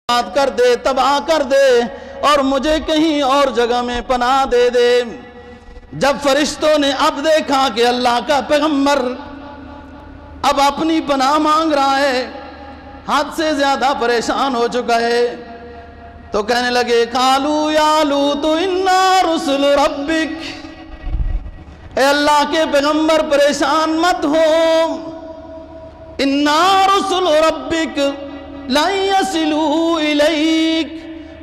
برباد کر دے، تباہ کر دے اور مجھے کہیں اور جگہ میں پناہ دے دے۔ جب فرشتوں نے اب دیکھا کہ اللہ کا پیغمبر اب اپنی پناہ مانگ رہا ہے، حد سے زیادہ پریشان ہو چکا ہے، تو کہنے لگے قالوا یا لوط انا رسل ربک، اے اللہ کے پیغمبر پریشان مت ہو، انا رسل ربک لن يصلوا الیک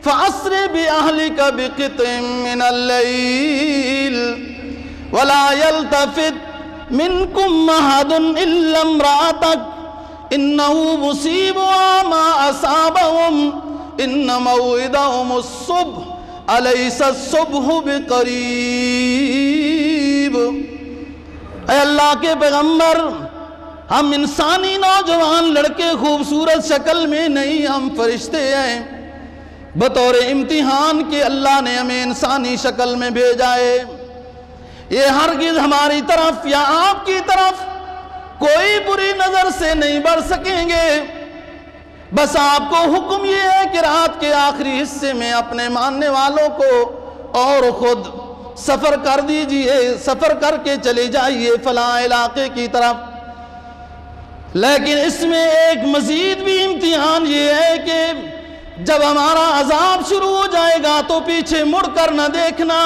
فاسر باہلک بقطع من اللیل ولا يلتفت منکم احد الا امرأتک انه مصیبها ما اصابهم ان موعدهم الصبح الیس الصبح بقریب۔ اے اللہ کے پیغمبر، ہم انسانی نوجوان لڑکے خوبصورت شکل میں نہیں، ہم فرشتے ہیں، بطور امتحان کے اللہ نے ہمیں انسانی شکل میں بھیجا ہے۔ یہ ہرگز ہماری طرف یا آپ کی طرف کوئی بری نظر سے نہیں بڑھ سکیں گے، بس آپ کو حکم یہ ہے کہ رات کے آخری حصے میں اپنے ماننے والوں کو اور خود سفر کر دیجئے، سفر کر کے چلے جائیے فلاں علاقے کی طرف۔ لیکن اس میں ایک مزید بھی امتحان یہ ہے کہ جب ہمارا عذاب شروع ہو جائے گا تو پیچھے مڑ کر نہ دیکھنا،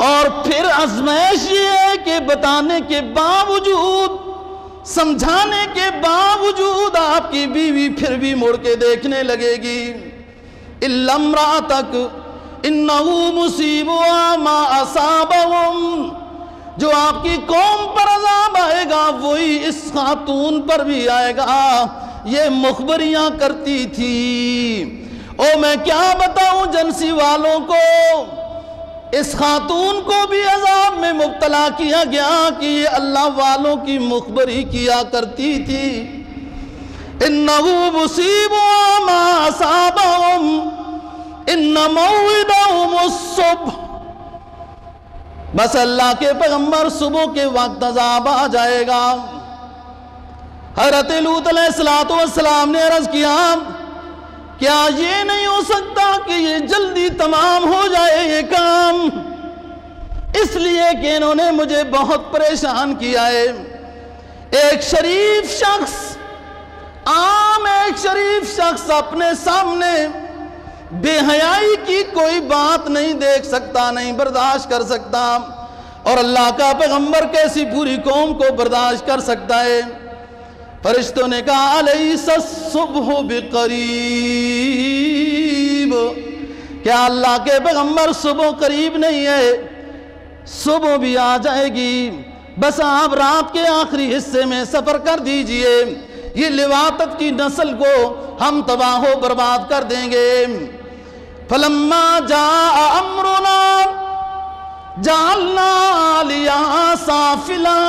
اور پھر آزمائش یہ ہے کہ بتانے کے باوجود، سمجھانے کے باوجود آپ کی بیوی پھر بھی مڑ کے دیکھنے لگے گی۔ الا امرأتک انہ مصیبها ما اصابهم، جو آپ کی قوم پر عذاب آئے گا وہی اس خاتون پر بھی آئے گا، یہ مخبریاں کرتی تھی۔ او میں کیا بتاؤں جنسی والوں کو، اس خاتون کو بھی عذاب میں مبتلا کیا گیا کہ یہ اللہ والوں کی مخبری کیا کرتی تھی۔ انہو مصیبها ما اصابهم ان موعدهم الصبح، بس اللہ کے پیغمبر صبح کے وقت عذاب آ جائے گا۔ حضرت لوط علیہ السلام نے عرض کیا کیا یہ نہیں ہو سکتا کہ یہ جلدی تمام ہو جائے یہ کام، اس لیے کہ انہوں نے مجھے بہت پریشان کیا ہے۔ ایک شریف شخص، عام ایک شریف شخص اپنے سامنے بے حیائی کی کوئی بات نہیں دیکھ سکتا، نہیں برداشت کر سکتا، اور اللہ کا پیغمبر کیسی پوری قوم کو برداشت کر سکتا ہے؟ فرشتوں نے کہا الیس الصبح بقریب، کیا اللہ کے پیغمبر صبح قریب نہیں ہے؟ صبح بھی آ جائے گی، بس آپ رات کے آخری حصے میں سفر کر دیجئے، یہ لواطت کی نسل کو ہم تباہ و برباد کر دیں گے۔ فلما جاء امرنا جعلنا علیہا سافلا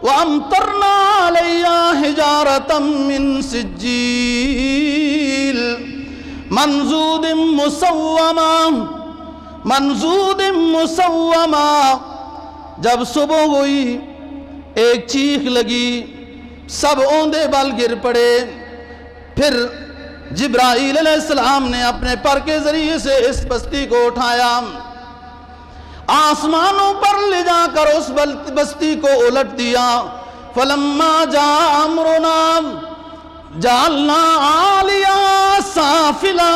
وامطرنا علیہا حجارة من سجیل منضود مسومہ۔ جب صبح ہوئی ایک چیخ لگی، سب اوندے بل گر پڑے، پھر جبرائیل علیہ السلام نے اپنے پر کے ذریعے سے اس بستی کو اٹھایا، آسمانوں پر لے جا کر اس بستی کو الٹ دیا۔ فلما جاء امرنا جعلنا عالیہا سافلا،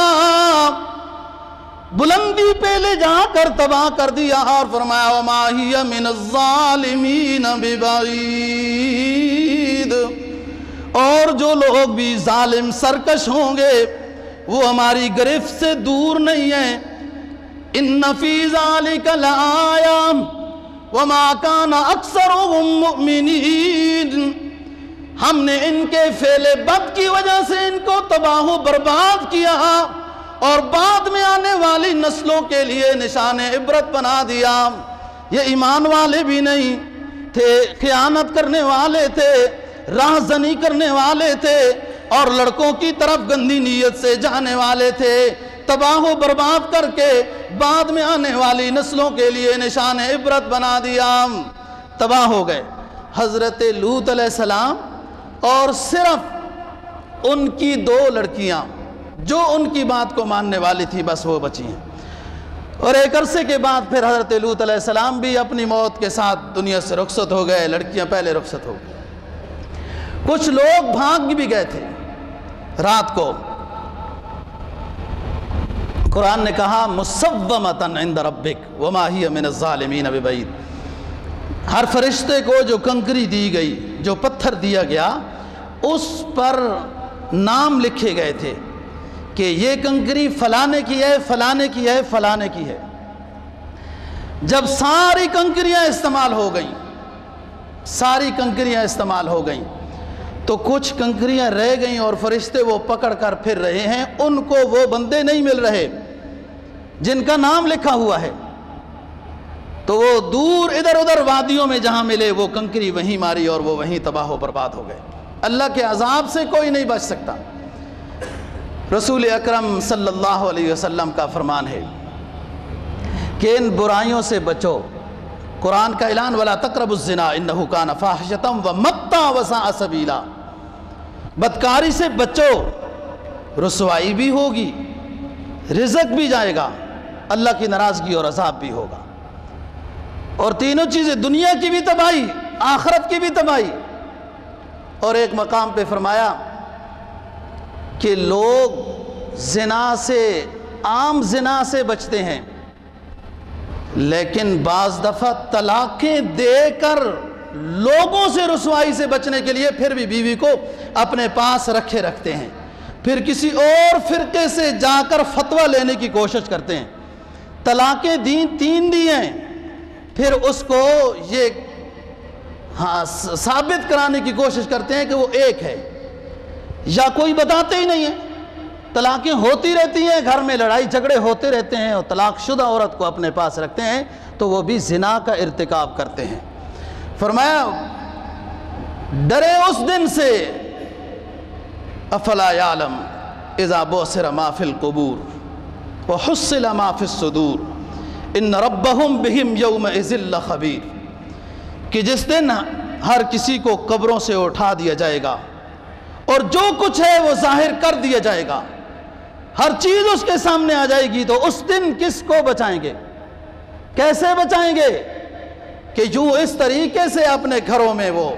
بلندی پہ لے جا کر تباہ کر دیا، اور فرمایا وما ہی من الظالمین ببعید، اور جو لوگ بھی ظالم سرکش ہوں گے وہ ہماری گرفت سے دور نہیں ہیں۔ ان فی ذالک لآیہ وما کان اکثرهم مؤمنین، ہم نے ان کے فعل بد کی وجہ سے ان کو تباہ و برباد کیا اور بعد میں آنے والی نسلوں کے لیے نشان عبرت بنا دیا۔ یہ ایمان والے بھی نہیں تھے، خیانت کرنے والے تھے، راہزنی کرنے والے تھے، اور لڑکوں کی طرف گندی نیت سے جانے والے تھے، تباہ و برباد کر کے بعد میں آنے والی نسلوں کے لیے نشان عبرت بنا دیا، تباہ ہو گئے۔ حضرت لوط علیہ السلام اور صرف ان کی 2 لڑکیاں جو ان کی بات کو ماننے والی تھی بس وہ بچی ہیں۔ اور ایک عرصے کے بعد پھر حضرت لوط علیہ السلام بھی اپنی موت کے ساتھ دنیا سے رخصت ہو گئے، لڑکیاں پہلے رخصت ہو گئی۔ کچھ لوگ بھاگ بھی گئے تھے رات کو۔ قرآن نے کہا مُصَوَّمَةً عِنْدَ رَبِّكَ وَمَا هِيَ مِنَ الظَّالِمِينَ بِبَعِيدٍ۔ ہر فرشتے کو جو کنکری دی گئی، جو پتھر دیا گیا، اس پر نام لکھے گئے تھے کہ یہ کنکری فلانے کی ہے، فلانے کی ہے، فلانے کی ہے۔ جب ساری کنکریاں استعمال ہو گئیں، ساری کنکریاں استعمال ہو گئیں، تو کچھ کنکریاں رہ گئیں اور فرشتے وہ پکڑ کر پھر رہے ہیں، ان کو وہ بندے نہیں مل رہے جن کا نام لکھا ہوا ہے۔ تو وہ دور ادھر ادھر وادیوں میں جہاں ملے وہ کنکری وہیں ماری اور وہ وہیں تباہ و برباد ہو گئے۔ اللہ کے عذاب سے کوئی نہیں بچ سکتا۔ رسول اکرم صلی اللہ علیہ وسلم کا فرمان ہے کہ ان برائیوں سے بچو۔ قرآن کا اعلان وَلَا تَقْرَبُوا الزِّنَا إِنَّهُ كَانَ فَاحِشَةً وَمَقْتًا وَسَاءَ سَبِيلًا۔ بدکاری سے بچو، رسوائی بھی ہوگی، رزق بھی جائے گا، اللہ کی ناراضگی اور عذاب بھی ہوگا، اور تینوں چیزیں، دنیا کی بھی تباہی، آخرت کی بھی تباہی۔ اور ایک مقام پہ فرمایا کہ لوگ زنا سے، عام زنا سے بچتے ہیں، لیکن بعض دفعہ طلاقیں دے کر لوگوں سے رسوائی سے بچنے کے لیے پھر بھی بیوی کو اپنے پاس رکھے رکھتے ہیں، پھر کسی اور فرقے سے جا کر فتویٰ لینے کی کوشش کرتے ہیں۔ طلاقیں 3 دی ہیں، پھر اس کو یہ ثابت کرانے کی کوشش کرتے ہیں کہ وہ ایک ہے، یا کوئی بتاتے ہی نہیں ہے۔ طلاقیں ہوتی رہتی ہیں، گھر میں لڑائی جھگڑے ہوتے رہتے ہیں، اور طلاق شدہ عورت کو اپنے پاس رکھتے ہیں تو وہ بھی زنا کا ارتکاب کرتے ہیں۔ فرمایا ڈرے اس دن سے، افلا یعلم اذا بعثر ما فی القبور وحصل ما فی الصدور ان ربهم بهم یومئذ لخبیر، کہ جس دن ہر کسی کو قبروں سے اٹھا دیا جائے گا اور جو کچھ ہے وہ ظاہر کر دیا جائے گا، ہر چیز اس کے سامنے آ جائے گی، تو اس دن کس کو بچائیں گے؟ کیسے بچائیں گے؟ کہ جو اس طریقے سے اپنے گھروں میں وہ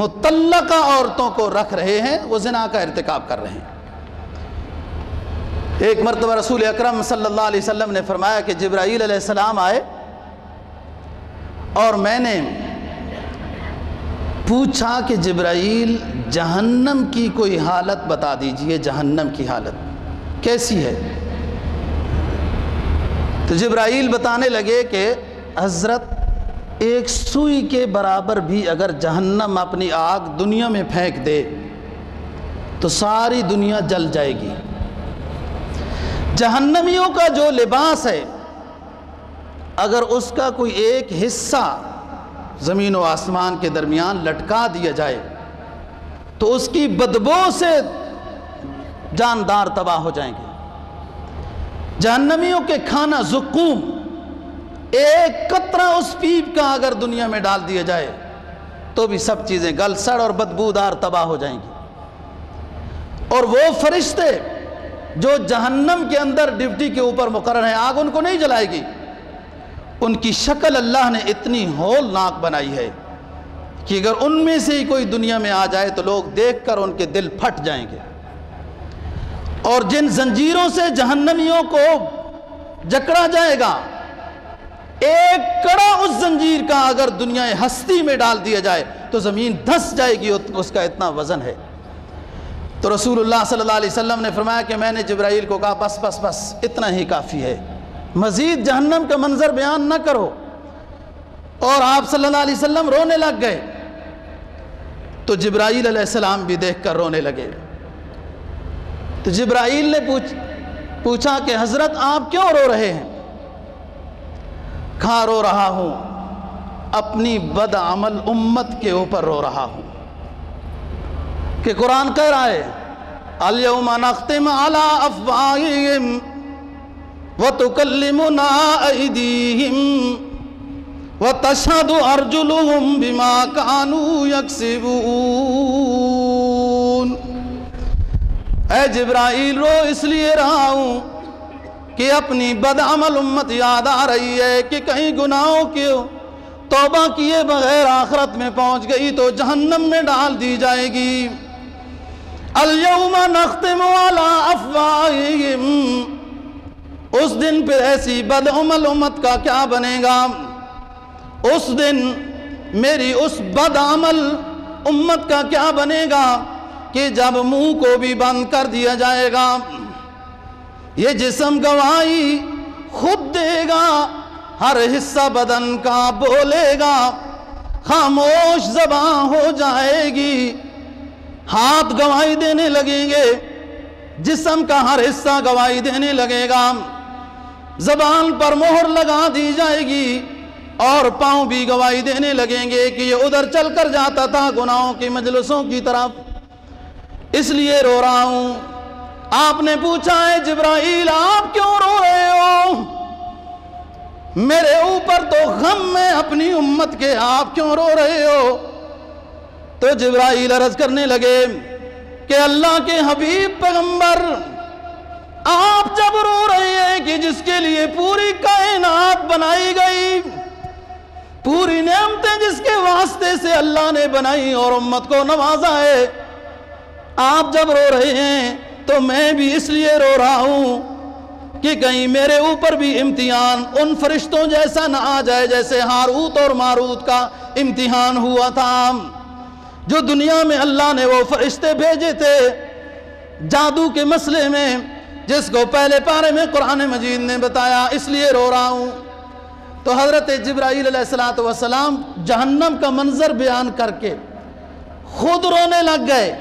مطلقہ عورتوں کو رکھ رہے ہیں، وہ زنا کا ارتکاب کر رہے ہیں۔ ایک مرتبہ رسول اکرم صلی اللہ علیہ وسلم نے فرمایا کہ جبرائیل علیہ السلام آئے اور میں نے پوچھا کہ جبرائیل جہنم کی کوئی حالت بتا دیجئے، جہنم کی حالت کیسی ہے؟ تو جبرائیل بتانے لگے کہ حضرت ایک سوئی کے برابر بھی اگر جہنم اپنی آگ دنیا میں پھینک دے تو ساری دنیا جل جائے گی۔ جہنمیوں کا جو لباس ہے، اگر اس کا کوئی ایک حصہ زمین و آسمان کے درمیان لٹکا دیا جائے تو اس کی بدبو سے جاندار تباہ ہو جائیں گے۔ جہنمیوں کے کھانا زقوم، ایک قطرہ اس پیپ کا اگر دنیا میں ڈال دیا جائے تو بھی سب چیزیں گل سڑ اور بدبودار تباہ ہو جائیں گی۔ اور وہ فرشتے جو جہنم کے اندر ڈیوٹی کے اوپر مقرر ہیں، آگ ان کو نہیں جلائے گی، ان کی شکل اللہ نے اتنی ہولناک بنائی ہے کہ اگر ان میں سے ہی کوئی دنیا میں آ جائے تو لوگ دیکھ کر ان کے دل پھٹ جائیں گے۔ اور جن زنجیروں سے جہنمیوں کو جکڑا جائے گا، ایک کڑا اس زنجیر کا اگر دنیا ہستی میں ڈال دیا جائے تو زمین دھس جائے گی، اس کا اتنا وزن ہے۔ تو رسول اللہ صلی اللہ علیہ وسلم نے فرمایا کہ میں نے جبرائیل کو کہا بس بس بس اتنا ہی کافی ہے، مزید جہنم کا منظر بیان نہ کرو۔ اور آپ صلی اللہ علیہ وسلم رونے لگ گئے، تو جبرائیل علیہ السلام بھی دیکھ کر رونے لگے۔ تو جبرائیل نے پوچھا کہ حضرت آپ کیوں رو رہے ہیں؟ کہاں رو رہا ہوں؟ اپنی بد عمل امت کے اوپر رو رہا ہوں کہ قرآن کہہ رہا ہے الیوم نختم علی افواہہم وتکلمنا ایدیہم وتشہد ارجلہم بما کانوا یکسبون۔ اے جبرائیل رو اس لیے رہا ہوں کہ اپنی بدعمل امت یاد آ رہی ہے کہ کہیں گناہوں کی توبہ کیے بغیر آخرت میں پہنچ گئی تو جہنم میں ڈال دی جائے گی۔ الیوم نختم علی افواہہم، اس دن پھر ایسی بدعمل امت کا کیا بنے گا؟ اس دن میری اس بدعمل امت کا کیا بنے گا کہ جب منہ کو بھی بند کر دیا جائے گا، یہ جسم گواہی خود دے گا، ہر حصہ بدن کا بولے گا، خاموش زبان ہو جائے گی، ہاتھ گواہی دینے لگیں گے، جسم کا ہر حصہ گواہی دینے لگے گا، زبان پر مہر لگا دی جائے گی، اور پاؤں بھی گواہی دینے لگیں گے کہ یہ ادھر چل کر جاتا تھا گناہوں کی مجلسوں کی طرف، اس لیے رو رہا ہوں۔ آپ نے پوچھا ہے جبرائیل آپ کیوں رو رہے ہو؟ میرے اوپر تو غم ہے اپنی امت کے، آپ کیوں رو رہے ہو؟ تو جبرائیل عرض کرنے لگے کہ اللہ کے حبیب پیغمبر، آپ جب رو رہے ہیں کہ جس کے لیے پوری کائنات بنائی گئی، پوری نعمتیں جس کے واسطے سے اللہ نے بنائی اور امت کو نوازا ہے، آپ جب رو رہے ہیں تو میں بھی اس لیے رو رہا ہوں کہ کہیں میرے اوپر بھی امتحان ان فرشتوں جیسا نہ آ جائے جیسے ہاروت اور ماروت کا امتحان ہوا تھا، جو دنیا میں اللہ نے وہ فرشتے بھیجے تھے جادو کے مسئلے میں، جس کو پہلے پارے میں قرآن مجید نے بتایا، اس لیے رو رہا ہوں۔ تو حضرت جبرائیل علیہ السلام جہنم کا منظر بیان کر کے خود رونے لگ گئے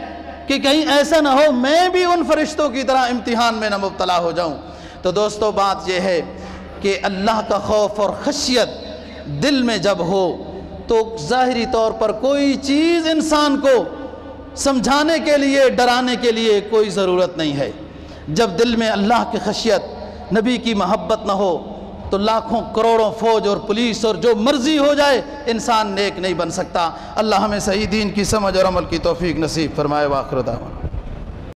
کہ کہیں ایسا نہ ہو میں بھی ان فرشتوں کی طرح امتحان میں نہ مبتلا ہو جاؤں۔ تو دوستو بات یہ ہے کہ اللہ کا خوف اور خشیت دل میں جب ہو تو ظاہری طور پر کوئی چیز انسان کو سمجھانے کے لیے، ڈرانے کے لیے کوئی ضرورت نہیں ہے۔ جب دل میں اللہ کی خشیت، نبی کی محبت نہ ہو تو لاکھوں کروڑوں فوج اور پولیس اور جو مرضی ہو جائے انسان نیک نہیں بن سکتا۔ اللہ ہمیں صحیح دین کی سمجھ اور عمل کی توفیق نصیب فرمائے۔ وآخر دعوانا